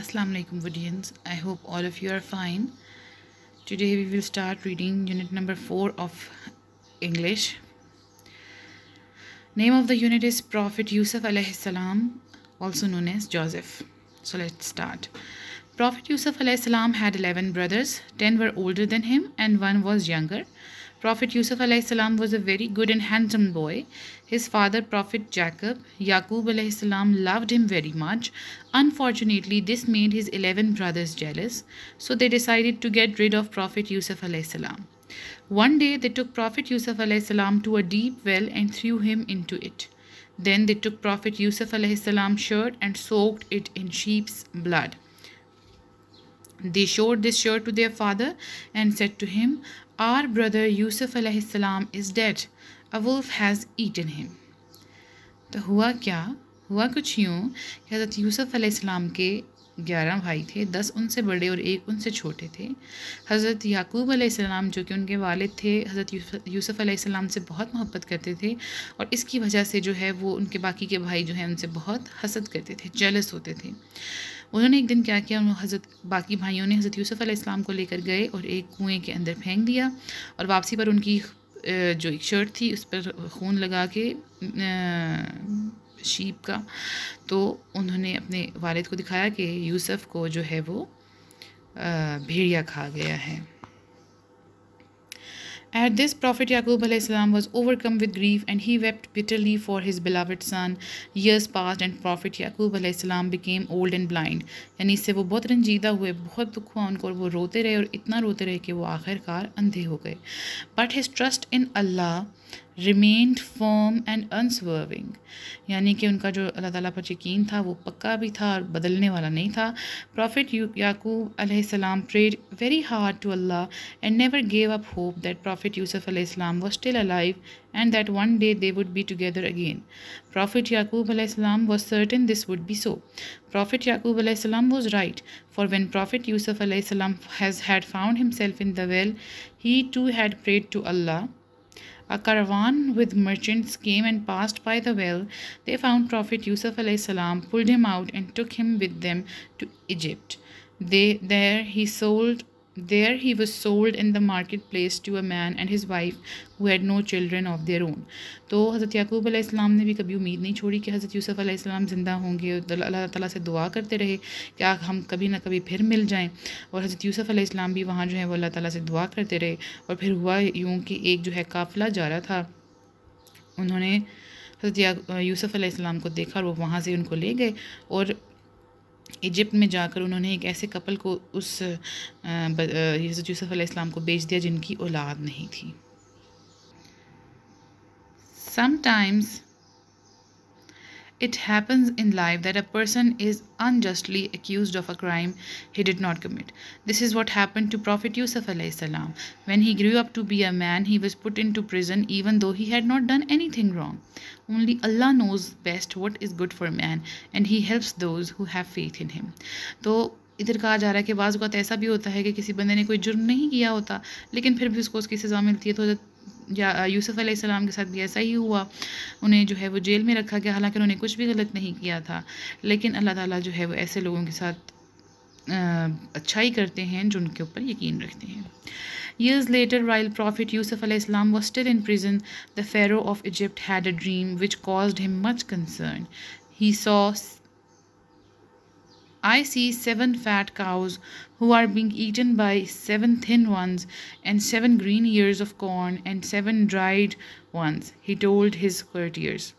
Assalamu alaikum audience. I hope all of you are fine. Today we will start reading unit number 4 of English. Name of the unit is Prophet Yusuf alayhi salam, also known as Joseph. So let's start. Prophet Yusuf alayhi salam had 11 brothers. 10 were older than him and one was younger. Prophet Yusuf alayhi salam was a very good and handsome boy. His father, Prophet Yaqub alayhi salam, loved him very much. Unfortunately, this made his 11 brothers jealous, so they decided to get rid of Prophet Yusuf alayhi salam. One day they took Prophet Yusuf alayhi salam to a deep well and threw him into it. Then they took Prophet Yusuf alayhi salam's shirt and soaked it in sheep's blood. They showed this shirt to their father and said to him, "Our brother Yusuf alayhi salam is dead. A wolf has eaten him." तो हुआ क्या? हुआ कुछ यूँ कि हज़रत यूसुफ़ अलैहिस्सलाम के 11 भाई थे, 10 उनसे बड़े और एक उनसे छोटे थे। हज़रत याकूब अलैहिस्सलाम जो कि उनके वालिद थे, हज़रत यूसुफ़ अलैहिस्सलाम से बहुत मोहब्बत करते थे और इसकी वजह से जो है वो उनके बाकी के भाई जो हैं उनसे बहुत हसद करते थे, जेलस होते थे। उन्होंने एक दिन क्या किया, बाकी भाइयों ने हज़रत यूसुफ़ अलैहिस्सलाम को लेकर गए और एक कुएँ के अंदर फेंक दिया और वापसी पर उनकी जो एक शर्ट थी उस पर खून लगा के शीप का, तो उन्होंने अपने वालिद को दिखाया कि यूसुफ़ को जो है वो भेड़िया खा गया है। At this, Prophet Yaqub alayhi salam was overcome with grief and he wept bitterly for his beloved son. Years passed and Prophet Yaqub alayhi salam became old and blind. यानी इससे वो बहुत रंजीदा हुए, बहुत दुख हुआ उनको और वो रोते रहे और इतना रोते रहे कि वो आखिरकार अंधे हो गए. But his trust in Allah remained firm and unswerving. यानी कि उनका जो अल्लाह ताला पर यकीन था वो पक्का भी था और बदलने वाला नहीं था. Prophet Yaqub alayhi salam prayed very hard to Allah and never gave up hope that Prophet Yusuf alayhi salam was still alive and that one day they would be together again. Prophet Yaqub alayhi salam was certain this would be so. Prophet Yaqub alayhi salam was right, for when Prophet Yusuf alayhi salam had found himself in the well, he too had prayed to Allah. A caravan with merchants came and passed by the well. They found Prophet Yusuf alayhi salam, pulled him out and took him with them to Egypt. There he was sold in the marketplace to a man and his wife who had no children of their own. तो हज़रत याकूब अलैहिस्सलाम ने भी कभी उम्मीद नहीं छोड़ी कि हज़रत यूसुफ़ अलैहिस्सलाम ज़िंदा होंगे। अल्लाह ताला से दुआ करते रहे कि हम कभी ना कभी फिर मिल जाएं और हज़रत यूसुफ़ अलैहिस्सलाम भी वहाँ जो है वो अल्लाह ताला से दुआ करते रहे। और फिर हुआ यूँ कि एक जो है काफ़िला जा रहा था, उन्होंने हज़रत यूसुफ़ अलैहिस्सलाम को देखा और वो वहाँ से उनको ले गए और इजिप्ट में जाकर उन्होंने एक ऐसे कपल को उस हज़रत यूसुफ़ अलैहिस्सलाम को बेच दिया जिनकी औलाद नहीं थी. Sometimes it happens in life that a person is unjustly accused of a crime he did not commit. This is what happened to Prophet Yusuf alayhi salam. When he grew up to be a man, he was put into prison even though he had not done anything wrong. Only Allah knows best what is good for man and he helps those who have faith in him. तो इधर कहा जा रहा है कि बाज़ वक़्त ऐसा भी होता है कि किसी बंदे ने कोई जुर्म नहीं किया होता लेकिन फिर भी उसको उसकी सज़ा मिलती है. तो यूसुफ़ अलैहिस्सलाम के साथ भी ऐसा ही हुआ. उन्हें जो है वो जेल में रखा गया, हालांकि उन्होंने कुछ भी गलत नहीं किया था, लेकिन अल्लाह ताला जो है वो ऐसे लोगों के साथ अच्छाई करते हैं जो उनके ऊपर यकीन रखते हैं. Years later, while Prophet Yusuf alayhi salam was still in prison, the Pharaoh of Egypt had a dream which caused him much concern. He saw, "I see 7 fat cows who are being eaten by 7 thin ones and 7 green ears of corn and 7 dried ones," he told his courtiers.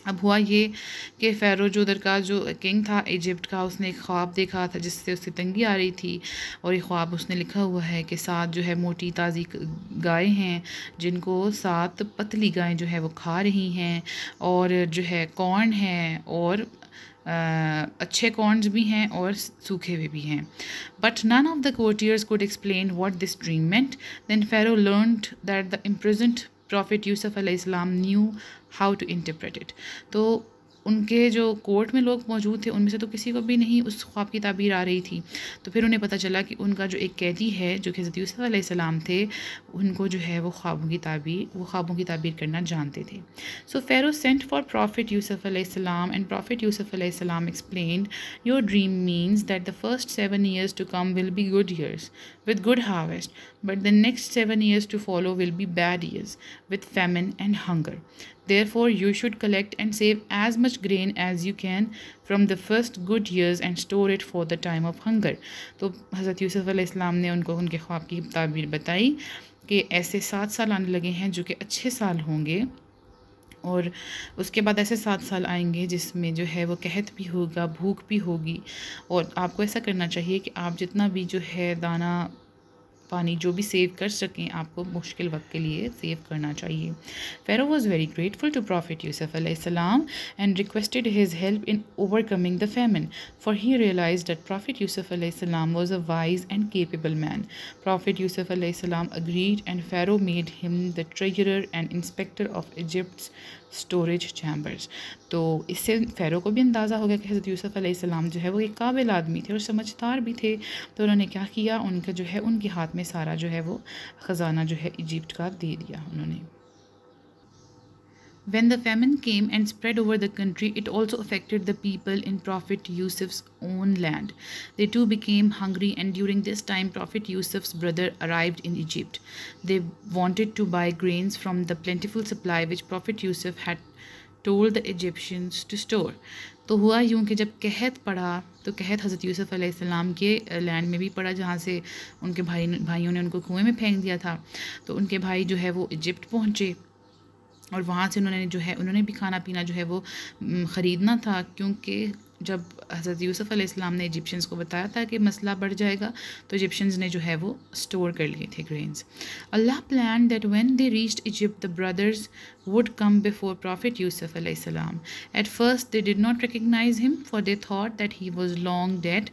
अब हुआ ये कि pharaoh जो उधर का जो king था Egypt का, उसने एक ख्वाब देखा था जिससे उससे तंगी आ रही थी और ये ख्वाब उसने लिखा हुआ है कि 7 जो है मोटी ताज़ी गायें हैं जिनको 7 पतली गायें जो है वो खा रही हैं और जो है कॉर्न है और अच्छे कॉर्न्स भी हैं और सूखे हुए भी हैं. But none of the courtiers could explain what this dream meant. Then Pharaoh learned that the imprisoned Prophet Yusuf alayhi salam knew how to interpret it. तो उनके जो कोर्ट में लोग मौजूद थे उनमें से तो किसी को भी नहीं उस ख्वाब की ताबीर आ रही थी। तो फिर उन्हें पता चला कि उनका जो एक कैदी है जो कि हज़रत यूसुफ़ अलैहिस्सलाम थे, उनको जो है वो ख्वाबों की ताबीर करना जानते थे। सो फ़ारो सेंट फॉर प्रॉफिट यूसुफ़ अलैहिस्सलाम एंड प्रॉफिट यूसुफ़ अलैहिस्सलाम explained, your dream means that the first 7 years to come will be good years with good harvest, but the next 7 years to follow will be bad years with famine and hunger. Therefore, you should collect and save as much grain as you can from the first good years and store it for the time of hunger. तो हज़रत यूसुफ़ अलैहिस्सलाम ने उनको उनके ख्वाब की ताबीर बताई कि ऐसे 7 साल आने लगे हैं जो कि अच्छे साल होंगे, और उसके बाद ऐसे 7 साल आएंगे जिसमें जो है वो कहत भी होगा, भूख भी होगी। और आपको ऐसा करना चाहिए कि आप जितना भी जो है दाना पानी जो भी सेव कर सकें, आपको मुश्किल वक्त के लिए सेव करना चाहिए। Pharaoh was very grateful to prophet Yusuf अलैहिस्सलाम and requested his help in overcoming the famine, for he realized that Prophet Yusuf alayhi salam was a wise and capable man. Prophet Yusuf alayhi salam agreed and Pharaoh made him the treasurer and inspector of Egypt's storage chambers. तो इससे फ़ारो को भी अंदाज़ा हो गया कि हज़रत यूसुफ़ अलैहिस्सलाम जो है वो एक काबिल आदमी थे और समझदार भी थे। तो उन्होंने क्या किया, उनका जो है उनके हाथ में सारा जो है वो ख़जाना जो है इजिप्ट का दे दिया उन्होंने। When the famine came and spread over the country, it also affected the people in Prophet Yusuf's own land. They too became hungry, and during this time, Prophet Yusuf's brother arrived in Egypt. They wanted to buy grains from the plentiful supply which Prophet Yusuf had told the Egyptians to store. तो हुआ यूँ कि जब कहत पड़ा तो कहत हज़रत यूसुफ़ अलैहिस्सलाम के लैंड में भी पड़ा जहाँ से उनके भाइयों ने उनको कुएं में फेंक दिया था। तो उनके भाई जो है वो इजिप्ट पहुँचे और वहाँ से उन्होंने भी खाना पीना जो है वो ख़रीदना था, क्योंकि जब हज़रत यूसुफ़ अलैहिस्सलाम ने इजिप्शियंस को बताया था कि मसला बढ़ जाएगा, तो इजिप्शियंस ने जो है वो स्टोर कर लिए थे grains. Allah plan that when they reached Egypt the brothers would come before Prophet Yusuf alayhi salam. At first they did not recognize him, for they thought that he was long dead.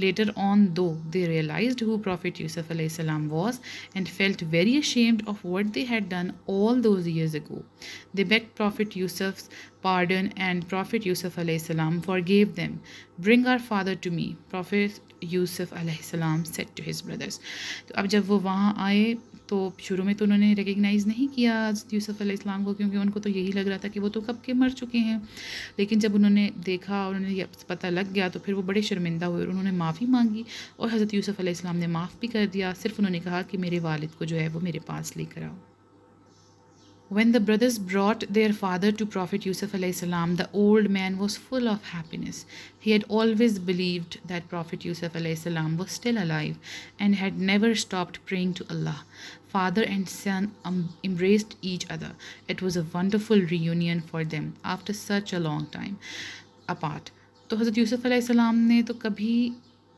Later on, though, they realized who Prophet Yusuf alayhi salam was and felt very ashamed of what they had done all those years ago. They begged Prophet Yusuf's pardon, and Prophet Yusuf alayhi salam forgave them. Bring our father to me, Prophet Yusuf alayhi salam said to his brothers. तो अब जब वो वहाँ आए तो शुरू में तो उन्होंने रिकग्नाइज़ नहीं किया हज़रत यूसुफ़ अलैहिस्सलाम को, क्योंकि उनको तो यही लग रहा था कि वो तो कब के मर चुके हैं। लेकिन जब उन्होंने देखा और उन्हें पता लग गया तो फिर वो बड़े शर्मिंदा हुए और उन्होंने माफ़ी मांगी, और हज़रत यूसुफ़ अलैहिस्सलाम ने माफ़ भी कर दिया। सिर्फ उन्होंने कहा कि मेरे वालिद को जो है वो मेरे पास लेकर आओ। When the brothers brought their father to Prophet Yusuf alayhi salam, the old man was full of happiness. He had always believed that Prophet Yusuf alayhi salam was still alive and had never stopped praying to Allah. Father and son embraced each other. It was a wonderful reunion for them after such a long time apart. तो हज़रत यूसुफ़ अलैहिस्सलाम ने तो कभी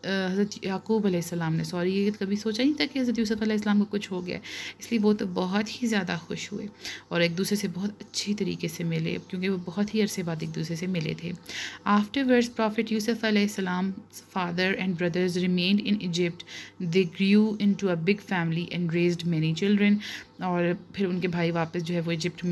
हज़रत याकूब अलैहिस्सलाम ने ये कभी सोचा नहीं था कि हज़रत यूसुफ़ अलैहिस्सलाम को कुछ हो गया, इसलिए वो तो बहुत ही ज़्यादा खुश हुए और एक दूसरे से बहुत अच्छी तरीके से मिले, क्योंकि वो बहुत ही अरसे बाद एक दूसरे से मिले थे। आफ्टरवर्ड्स प्रॉफिट यूसुफ़ अलैहिस्सलाम father and brothers remained in Egypt. They grew into a big family and raised many children. और फिर उनके भाई वापस जो है वो इजिप्ट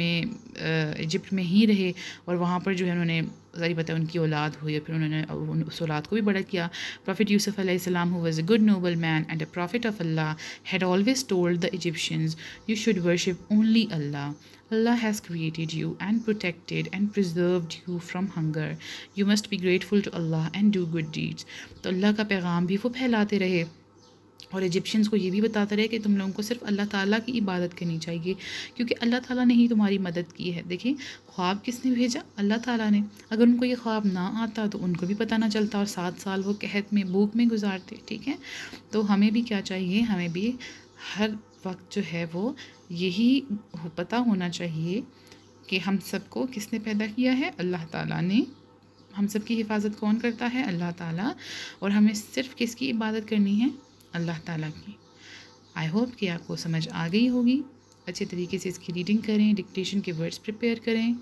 में ही रहे और वहाँ पर जो है उन्होंने ज़ाहिर बात है उनकी औलाद हुई और फिर उन्होंने उस औलाद को भी बड़ा किया। प्रॉफिट यूसुफ अलैहिस्सलाम, who was a good noble man and a profit of Allah, had always told the Egyptians, you should worship only Allah. Allah has created you and protected and preserved you from hunger. You must be grateful to Allah and do good deeds. तो अल्लाह का पैगाम भी वो फैलाते रहे और Egyptians को ये भी बताते रहे कि तुम लोगों को सिर्फ अल्लाह ताला की इबादत करनी चाहिए, क्योंकि अल्लाह ताला ने ही तुम्हारी मदद की है। देखिए ख्वाब किसने भेजा? अल्लाह ताला ने। अगर उनको ये ख्वाब ना आता तो उनको भी पता ना चलता और 7 साल वो कहत में भूख में गुजारते। ठीक है, तो हमें भी क्या चाहिए, हमें भी हर वक्त जो है वो यही पता होना चाहिए कि हम सबको किसने पैदा किया है? अल्लाह ताला ने। हम सब की हिफाजत कौन करता है? अल्लाह ताला। और हमें सिर्फ़ किसकी इबादत करनी है? अल्लाह ताला की। आई होप कि आपको समझ आ गई होगी। अच्छे तरीके से इसकी रीडिंग करें, डिक्टेशन के वर्ड्स प्रिपेयर करें,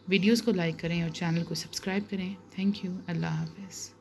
वीडियोस को लाइक करें और चैनल को सब्सक्राइब करें। Thank you. अल्लाह हाफ़िज़।